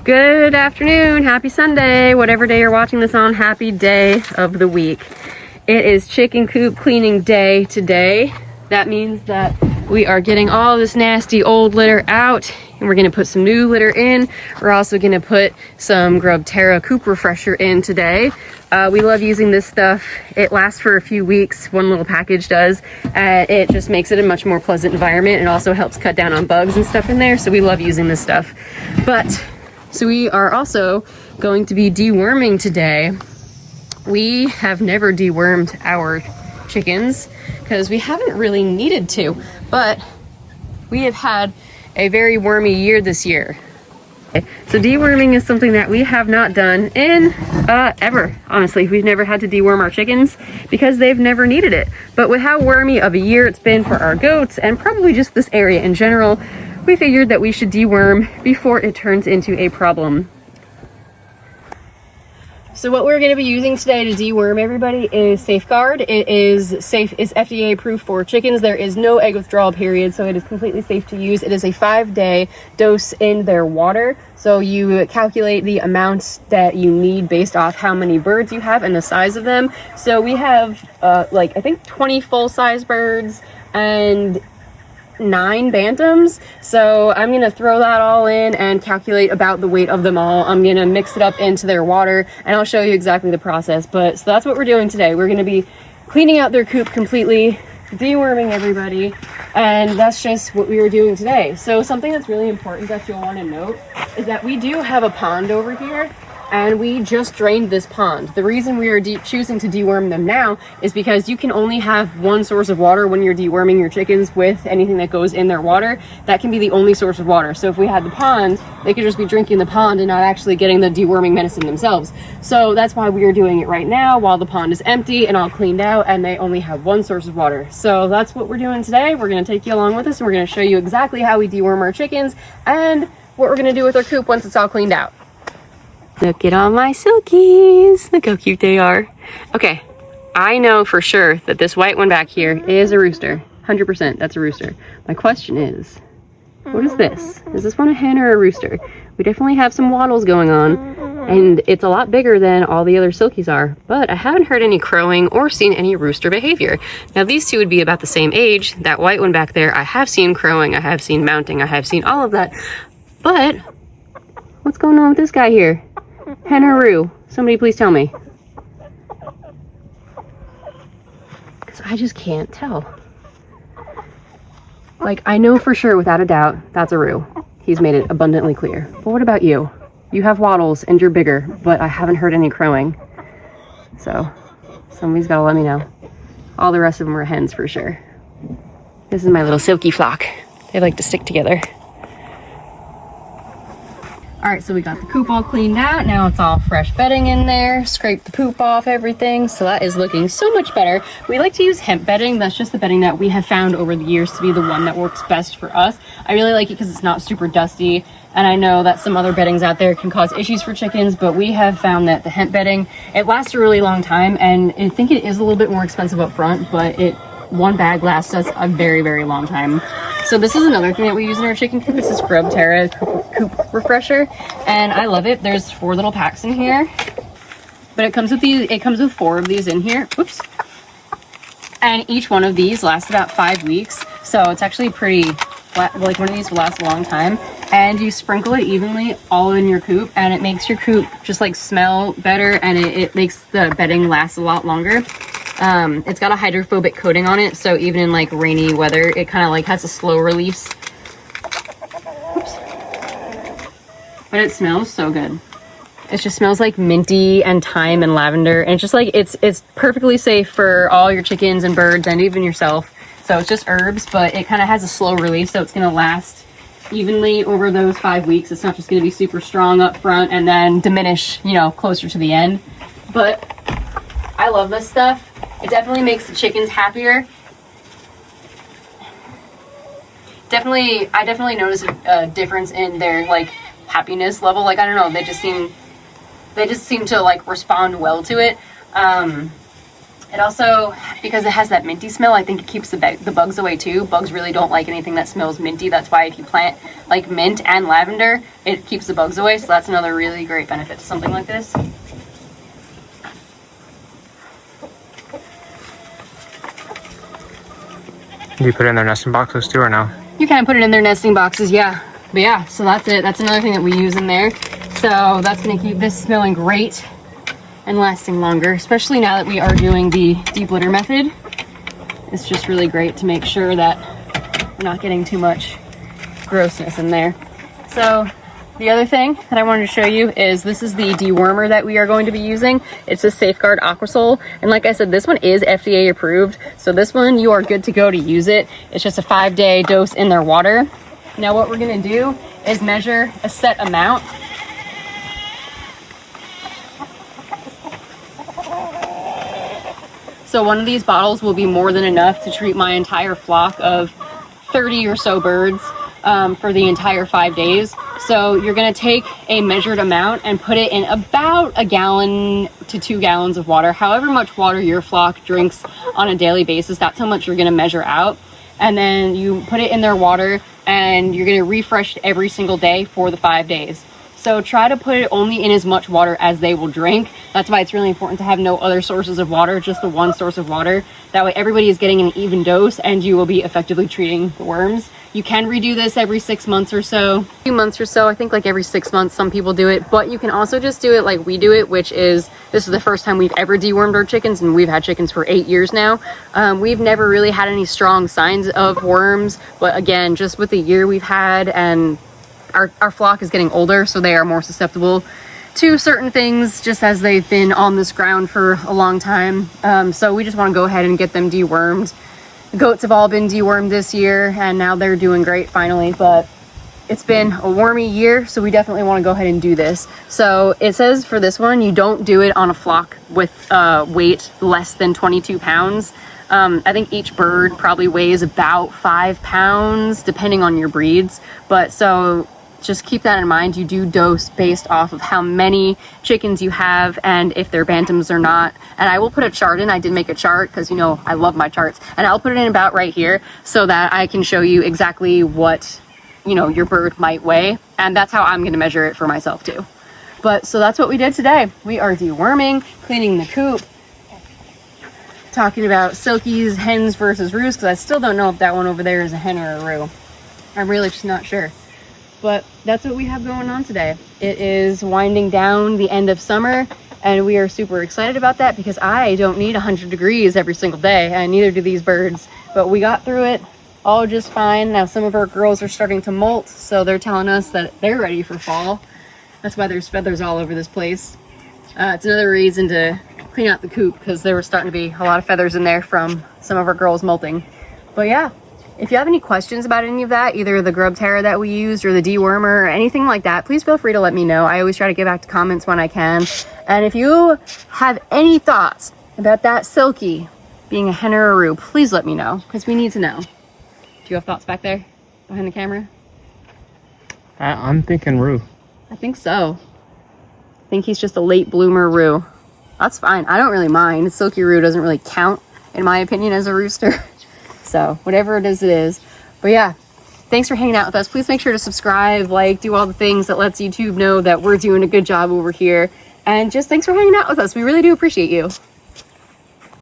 Good afternoon, happy Sunday, whatever day you're watching this on, happy day of the week. It is chicken coop cleaning day today. That means that we are getting all this nasty old litter out and we're gonna put some new litter in. We're also gonna put some Grub Terra Coop Refresher in today. We love using this stuff. It lasts for a few weeks, one little package does. It just makes it a much more pleasant environment. It also helps cut down on bugs and stuff in there, so we love using this stuff. So we are also going to be deworming today. We have never dewormed our chickens because we haven't really needed to, but we have had a very wormy year this year. So deworming is something that we have not done in ever. Honestly, we've never had to deworm our chickens because they've never needed it. But with how wormy of a year it's been for our goats and probably just this area in general, we figured that we should deworm before it turns into a problem. So what we're going to be using today to deworm everybody is SafeGuard. It is FDA approved for chickens. There is no egg withdrawal period, so it is completely safe to use. It is a 5-day dose in their water. So you calculate the amounts that you need based off how many birds you have and the size of them. So we have I think 20 full-size birds and 9 bantams. So I'm gonna throw that all in and calculate about the weight of them all. I'm gonna mix it up into their water and I'll show you exactly the process. So that's what we're doing today. We're gonna be cleaning out their coop completely, deworming everybody, and that's just what we were doing today. So something that's really important that you'll want to note is that we do have a pond over here, and we just drained this pond. The reason we are choosing to deworm them now is because you can only have one source of water when you're deworming your chickens with anything that goes in their water. That can be the only source of water. So if we had the pond, they could just be drinking the pond and not actually getting the deworming medicine themselves. So that's why we are doing it right now while the pond is empty and all cleaned out and they only have one source of water. So that's what we're doing today. We're gonna take you along with us and we're gonna show you exactly how we deworm our chickens and what we're gonna do with our coop once it's all cleaned out. Look at all my silkies. Look how cute they are. Okay, I know for sure that this white one back here is a rooster. 100%, that's a rooster. My question is, what is this? Is this one a hen or a rooster? We definitely have some waddles going on, and it's a lot bigger than all the other silkies are, but I haven't heard any crowing or seen any rooster behavior. Now these two would be about the same age. That white one back there, I have seen crowing, I have seen mounting, I have seen all of that, but what's going on with this guy here? Hen or roo? Somebody please tell me. Because I just can't tell. Like, I know for sure, without a doubt, that's a roo. He's made it abundantly clear. But what about you? You have waddles and you're bigger, but I haven't heard any crowing. So, somebody's got to let me know. All the rest of them are hens for sure. This is my little silky flock. They like to stick together. All right, so we got the coop all cleaned out. Now it's all fresh bedding in there. Scrape the poop off everything. So that is looking so much better. We like to use hemp bedding. That's just the bedding that we have found over the years to be the one that works best for us. I really like it because it's not super dusty. And I know that some other beddings out there can cause issues for chickens, but we have found that the hemp bedding, it lasts a really long time. And I think it is a little bit more expensive up front, but one bag lasts us a very, very long time. So this is another thing that we use in our chicken coop. It's this Grub Terra Coop Refresher, and I love it. There's 4 little packs in here, but it comes with these. It comes with 4 of these in here. Oops. And each one of these lasts about 5 weeks, so it's actually pretty. Like, one of these will last a long time. And you sprinkle it evenly all in your coop, and it makes your coop just like smell better, and it makes the bedding last a lot longer. It's got a hydrophobic coating on it, so even in like rainy weather, it kind of like has a slow release. Oops. But it smells so good. It just smells like minty and thyme and lavender, and it's just like it's perfectly safe for all your chickens and birds and even yourself. So it's just herbs, but it kind of has a slow release, so it's gonna last evenly over those 5 weeks. It's not just gonna be super strong up front and then diminish, closer to the end. But I love this stuff. It definitely makes the chickens happier. I definitely notice a difference in their like happiness level. Like, I don't know, they just seem to like respond well to it. It also, because it has that minty smell, I think it keeps the bugs away too. Bugs really don't like anything that smells minty. That's why if you plant like mint and lavender, it keeps the bugs away. So that's another really great benefit to something like this. Do you put it in their nesting boxes too or no? You can put it in their nesting boxes, yeah. But yeah, so that's it. That's another thing that we use in there. So that's gonna keep this smelling great and lasting longer, especially now that we are doing the deep litter method. It's just really great to make sure that we're not getting too much grossness in there. So the other thing that I wanted to show you is this is the dewormer that we are going to be using. It's a SafeGuard AquaSol. And like I said, this one is FDA approved. So this one, you are good to go to use it. It's just a 5-day dose in their water. Now what we're gonna do is measure a set amount. So one of these bottles will be more than enough to treat my entire flock of 30 or so birds for the entire 5 days. So you're gonna take a measured amount and put it in about 1 gallon to 2 gallons of water. However much water your flock drinks on a daily basis, that's how much you're gonna measure out. And then you put it in their water and you're gonna refresh it every single day for the 5 days. So try to put it only in as much water as they will drink. That's why it's really important to have no other sources of water, just the one source of water. That way everybody is getting an even dose and you will be effectively treating the worms. You can redo this every 6 months or so. A few months or so, I think like every 6 months some people do it, but you can also just do it like we do it, which is, this is the first time we've ever dewormed our chickens, and we've had chickens for 8 years now. We've never really had any strong signs of worms, but again, just with the year we've had, and our flock is getting older, so they are more susceptible to certain things just as they've been on this ground for a long time. So we just want to go ahead and get them dewormed. The goats have all been dewormed this year and now they're doing great finally, but it's been a wormy year, so we definitely want to go ahead and do this. So it says for this one, you don't do it on a flock with weight less than 22 pounds. I think each bird probably weighs about 5 pounds depending on your breeds, but so just keep that in mind. You do dose based off of how many chickens you have and if they're bantams or not. And I will put a chart in. I did make a chart because, you know, I love my charts. And I'll put it in about right here so that I can show you exactly what, you know, your bird might weigh. And that's how I'm going to measure it for myself too. But so that's what we did today. We are deworming, cleaning the coop, talking about Silkie's hens versus roosts, because I still don't know if that one over there is a hen or a roux. I'm really just not sure. But that's what we have going on today. It is winding down the end of summer, and we are super excited about that because I don't need 100 degrees every single day, and neither do these birds. But we got through it all just fine. Now some of our girls are starting to molt, so they're telling us that they're ready for fall. That's why there's feathers all over this place. It's another reason to clean out the coop because there were starting to be a lot of feathers in there from some of our girls molting. But yeah. If you have any questions about any of that, either the Grub Terra that we used or the dewormer or anything like that, please feel free to let me know. I always try to get back to comments when I can. And if you have any thoughts about that Silkie being a hen or a roux, please let me know because we need to know. Do you have thoughts back there behind the camera? I'm thinking roux. I think so. I think he's just a late bloomer roux. That's fine. I don't really mind. Silkie roux doesn't really count, in my opinion, as a rooster. So whatever it is. But yeah, thanks for hanging out with us. Please make sure to subscribe, like, do all the things that lets YouTube know that we're doing a good job over here. And just thanks for hanging out with us. We really do appreciate you.